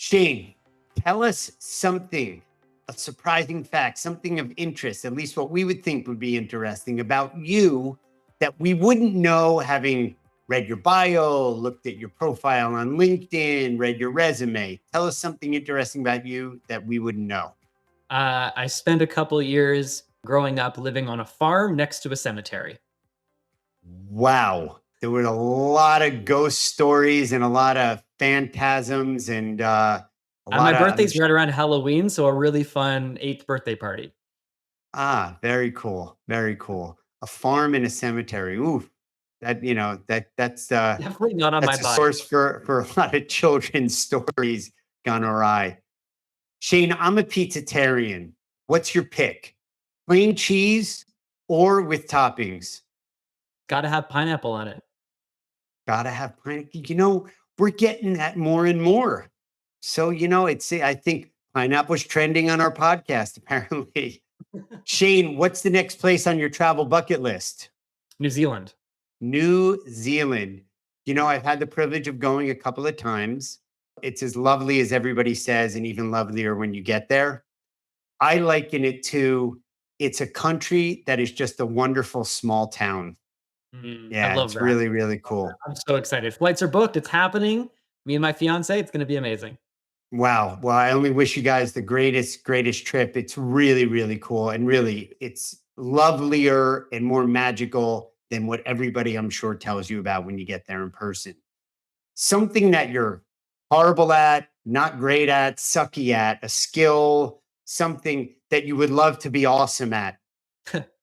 Shane, tell us something, a surprising fact, something of interest, at least what we would think would be interesting about you that we wouldn't know having read your bio, looked at your profile on LinkedIn, read your resume. Tell us something interesting about you that we wouldn't know. I spent a couple years growing up living on a farm next to a cemetery. Wow. There were a lot of ghost stories and a lot of phantasms and a My lot of, birthday's right around Halloween, so a really fun 8th birthday party. very cool. Very cool. A farm in a cemetery. Ooh, Definitely not on my that's a body. source for a lot of children's stories gone awry. Shane, I'm a pizzatarian. What's your pick? Plain cheese or with toppings? Gotta have pineapple on it. Gotta have pineapple. We're getting that more and more. So, I think pineapple's trending on our podcast, apparently. Shane, what's the next place on your travel bucket list? New Zealand. New Zealand. I've had the privilege of going a couple of times. It's as lovely as everybody says, and even lovelier when you get there. I liken it to it's a country that is just a wonderful small town. I Yeah, love it's that. really, really cool. I'm so excited. Flights are booked. It's happening. Me and my fiance, it's gonna be amazing. Wow. Well, I only wish you guys the greatest, greatest trip. It's really, really cool. And really, it's lovelier and more magical than what everybody, I'm sure, tells you about when you get there in person. Something that you're horrible at, not great at, sucky at, a skill, something that you would love to be awesome at.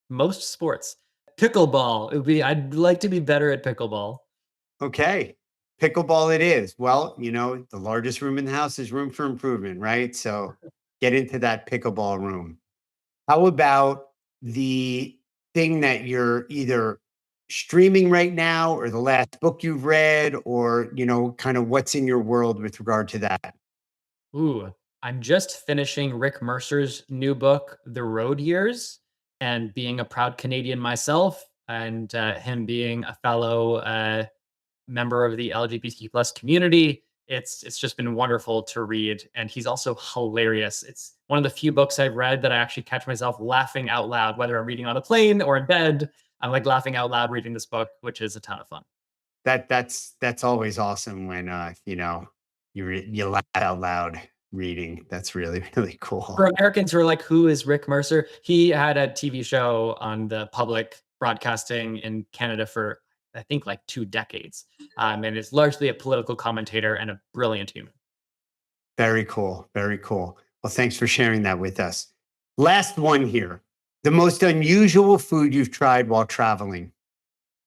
Most sports. Pickleball. I'd like to be better at pickleball. Okay. Pickleball it is. Well, the largest room in the house is room for improvement, right? So get into that pickleball room. How about the thing that you're either streaming right now or the last book you've read or, kind of what's in your world with regard to that? Ooh, I'm just finishing Rick Mercer's new book, The Road Years, and being a proud Canadian myself, and him being a fellow member of the LGBT plus community. It's just been wonderful to read, and he's also hilarious. It's one of the few books I've read that I actually catch myself laughing out loud, whether I'm reading on a plane or in bed. I'm like laughing out loud reading this book, which is a ton of fun. That's always awesome when you laugh out loud reading. That's really, really For cool. Americans who are like, who is Rick Mercer? He had a TV show on the public broadcasting in Canada for, I think, like 2 decades, and is largely a political commentator and a brilliant human. Very cool. Very cool. Well, thanks for sharing that with us. Last one here. The most unusual food you've tried while traveling.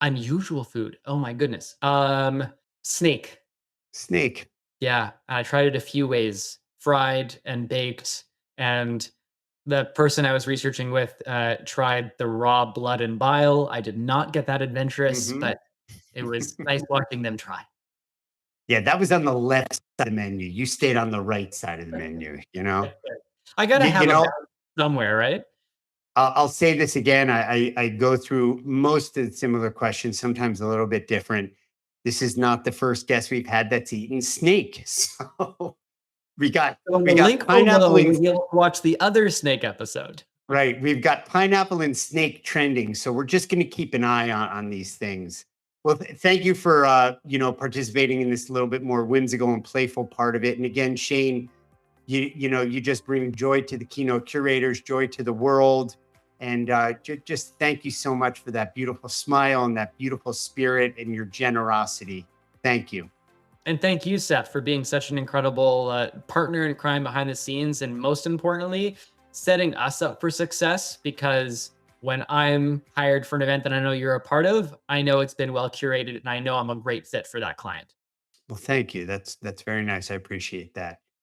Unusual food. Oh my goodness. Snake. Snake. Yeah, I tried it a few ways, fried and baked. And the person I was researching with tried the raw blood and bile. I did not get that adventurous, Hmm. but it was nice watching them try. Yeah, that was on the left side of the menu. You stayed on the right side of the menu, you know? I gotta You, have you a know, balance somewhere, right? I'll say this again. I go through most of the similar questions, sometimes a little bit different. This is not the first guest we've had that's eaten snake. So we got So in we the got link pineapple below, you'll and be able to watch the other snake episode. right. We've got pineapple and snake trending. So we're just going to keep an eye on these things. Well, thank you for participating in this little bit more whimsical and playful part of it. And again, Shane, you just bring joy to the Keynote Curators, joy to the world. And just thank you so much for that beautiful smile and that beautiful spirit and your generosity. Thank you. And thank you, Seth, for being such an incredible partner in crime behind the scenes. And most importantly, setting us up for success, because when I'm hired for an event that I know you're a part of, I know it's been well curated and I know I'm a great fit for that client. Well, thank you. That's very nice. I appreciate that.